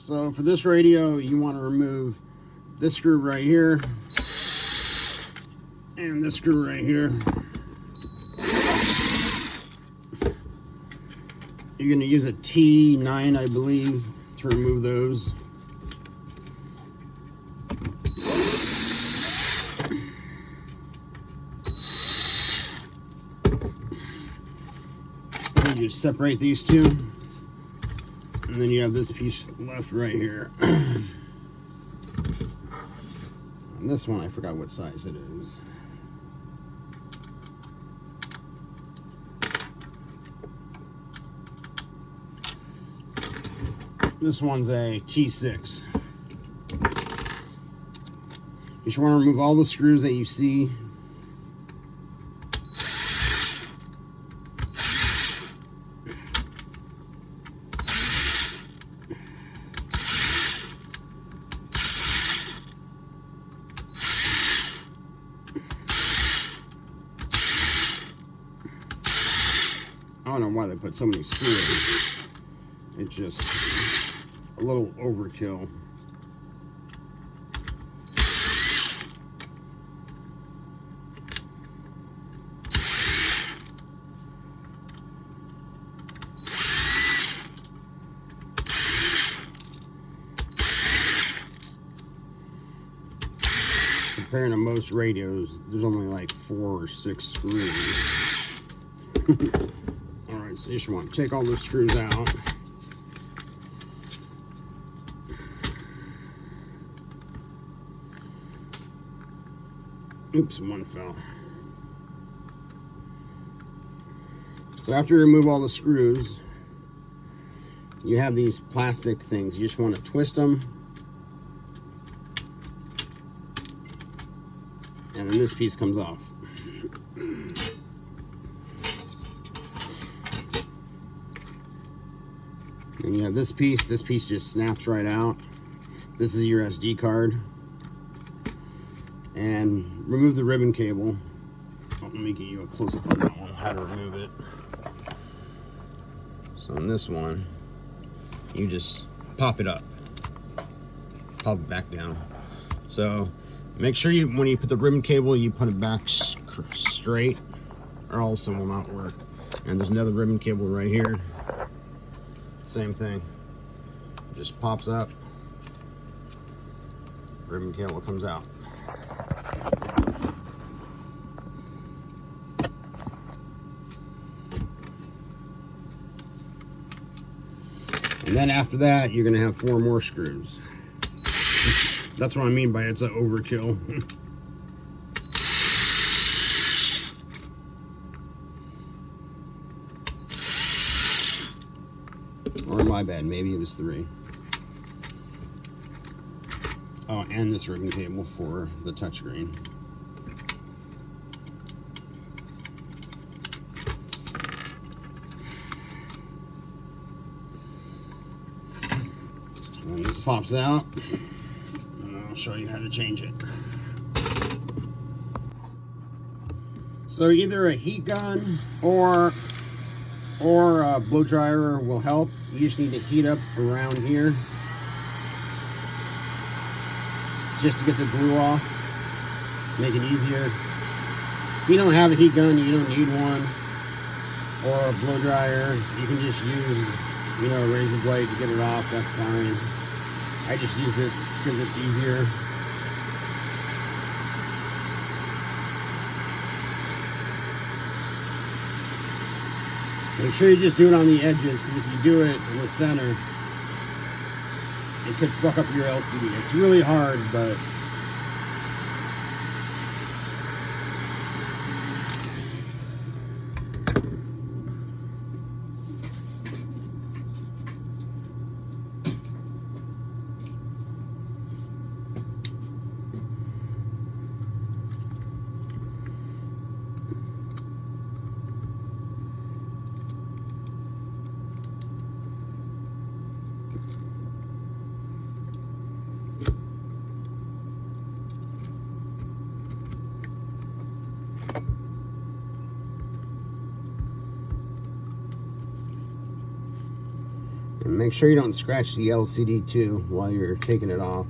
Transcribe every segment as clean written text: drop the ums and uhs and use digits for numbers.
So for this radio, you want to remove this screw right here and this screw right here. You're going to use a T9, I believe, to remove those. You just separate these two, and then you have this piece left right here. And this one, I forgot what size it is. This one's a T6. You just want to remove all the screws that you see. I don't know why they put so many screws. It's just a little overkill. Comparing to most radios, there's only like 4 or 6 screws. Alright, so you just want to take all those screws out. Oops, one fell. So after you remove all the screws, you have these plastic things. You just want to twist them. And then this piece comes off. And you have this piece just snaps right out. This is your SD card. And remove the ribbon cable. Oh, let me get you a close-up on that one, how to remove it. So on this one, you just pop it up. Pop it back down. So make sure you, when you put the ribbon cable, you put it back straight, or else it will not work. And there's another ribbon cable right here. Same thing. It just pops up. Ribbon cable comes out. And then after that, you're going to have 4 more screws. That's what I mean by it's an overkill. Or my bad, maybe it was 3. Oh, and this ribbon cable for the touchscreen. And this pops out. I'll show you how to change it. So either a heat gun or a blow dryer will help. You just need to heat up around here just to get the glue off, make it easier. If you don't have a heat gun, you don't need one, or a blow dryer. You can just use, you know, a razor blade to get it off. That's fine. I just use this because it's easier. Make sure you just do it on the edges, because if you do it in the center, it could fuck up your LCD. It's really hard, but Make sure you don't scratch the LCD too while you're taking it off.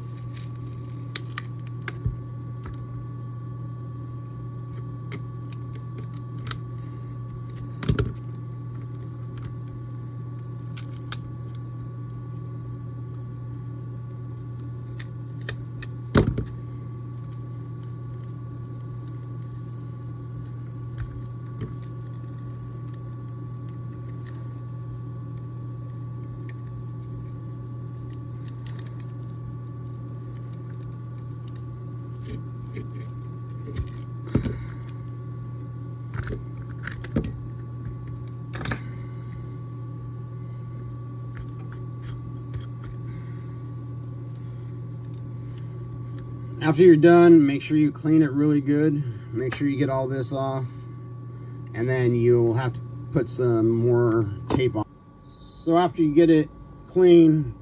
After you're done, make sure you clean it really good. Make sure you get all this off. And then you'll have to put some more tape on. So after you get it clean,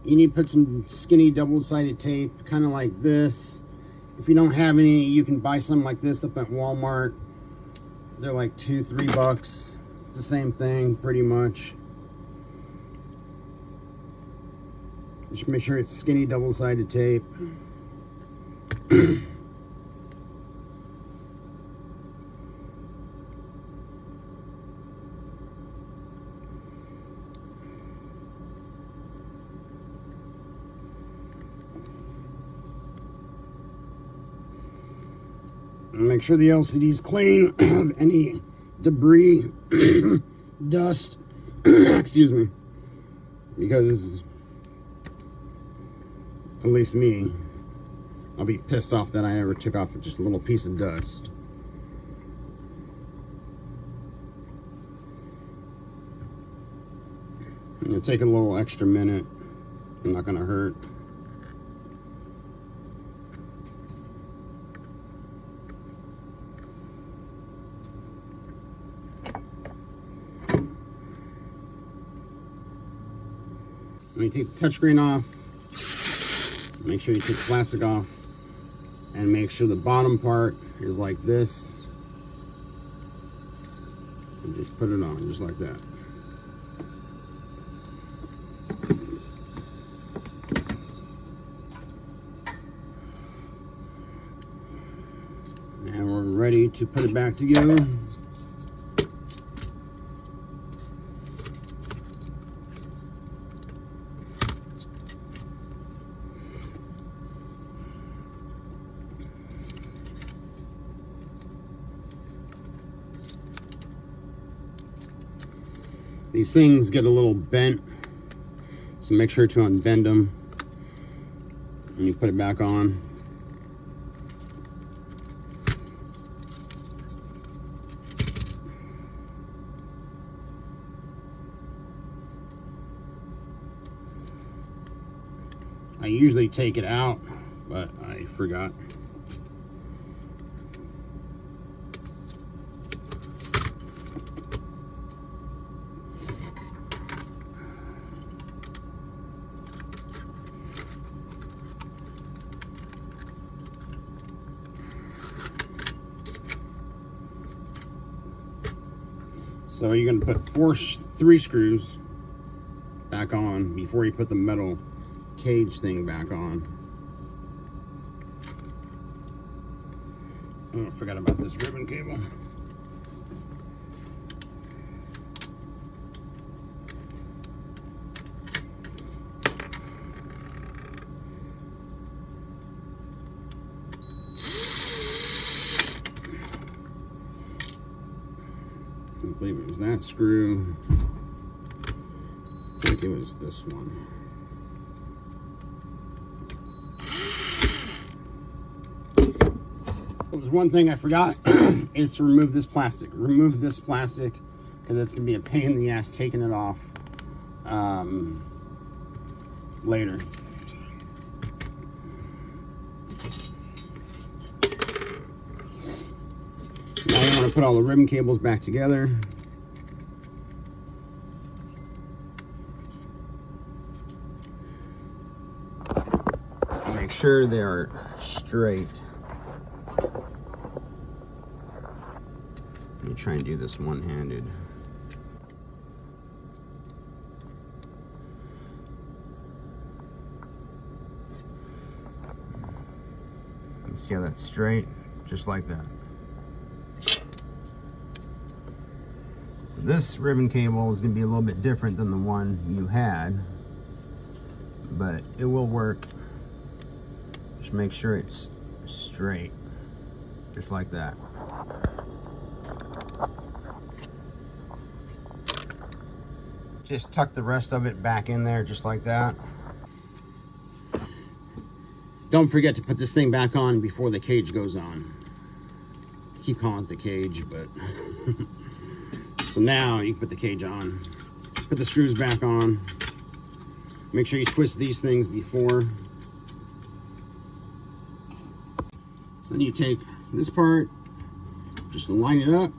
you need to put some skinny double-sided tape, kind of like this. If you don't have any, you can buy some like this up at Walmart. They're like $2-3. It's the same thing, pretty much. Just make sure it's skinny double-sided tape. Make sure the LCD is clean of any debris, dust, excuse me, because at least me, I'll be pissed off that I ever took off just a little piece of dust. It'll take a little extra minute. I'm not gonna hurt. When you take the touchscreen off, make sure you take the plastic off, and make sure the bottom part is like this. And just put it on, just like that. And we're ready to put it back together. These things get a little bent, so make sure to unbend them and you put it back on. I usually take it out, but I forgot. So you're going to put three screws back on before you put the metal cage thing back on. Oh, I forgot about this ribbon cable. I believe it was that screw. I think it was this one. There's one thing I forgot is to remove this plastic. Remove this plastic because it's going to be a pain in the ass taking it off later. Now you want to put all the ribbon cables back together. Make sure they are straight. Let me try and do this one-handed. You see how that's straight? Just like that. So this ribbon cable is going to be a little bit different than the one you had, but it will work. Just make sure it's straight, just like that. Just tuck the rest of it back in there, just like that. Don't forget to put this thing back on before the cage goes on. Keep calling it the cage, but so now you can put the cage on. Put the screws back on. Make sure you twist these things before. So then you take this part, just line it up.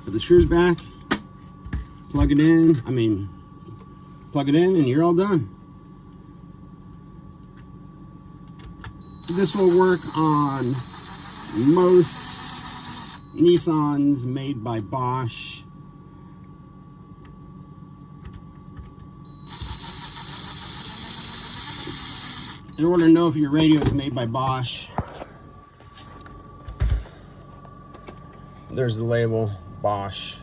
Put the screws back, plug it in, and you're all done. This will work on most Nissans made by Bosch. In order to know if your radio is made by Bosch, there's the label, Bosch.